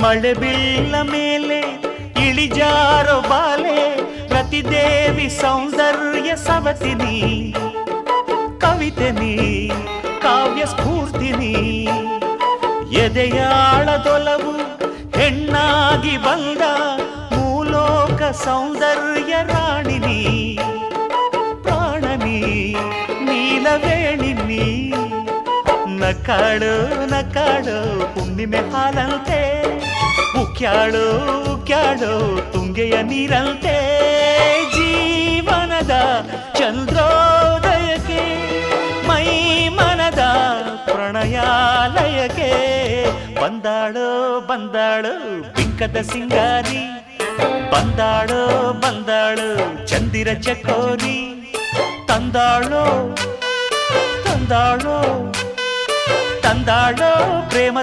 ಮಳೆ ಬೀಳ ಮೇಲೆ ಇಳಿಜಾರೋ ಬಾಲೆ ಪ್ರತಿದೇವಿ ಸೌಂದರ್ಯ ಸವತಿನಿ ಕವಿತೆನಿ ಕಾವ್ಯ ಸ್ಫೂರ್ತಿನಿ ಎದೆಯಾಳದೊಲವು ಹೆಣ್ಣಾಗಿ ಬಂದ ಮೂಲೋಕ ಸೌಂದರ್ಯ ರಾಣಿನಿ ಪ್ರಾಣನಿ ನೀಲವೇಣಿನಿ ನಕಾಡು ನಕಾಡು ಹುಣ್ಣಿಮೆ ಹಾಲಂತೆ ಉಕ್ಯಾಳು ಉಕ್ಯಾಳು ತುಂಗೆಯ ನೀರಂತೆ ಜೀವನದ ಚಂದ್ರೋದಯಕ್ಕೆ ಮೈ ಮನದ ಪ್ರಣಯಾಲಯಕ್ಕೆ ಬಂದಾಳು ಬಂದಾಳು ಬಿಂಕದ ಸಿಂಗಾರಿ ಬಂದಾಳು ಬಂದಾಳು ಚಂದಿರ ಚಕೋರಿ ತಂದಾಳೋ ತಂದಾಳೋ ತಂದಾಳೋ ಪ್ರೇಮ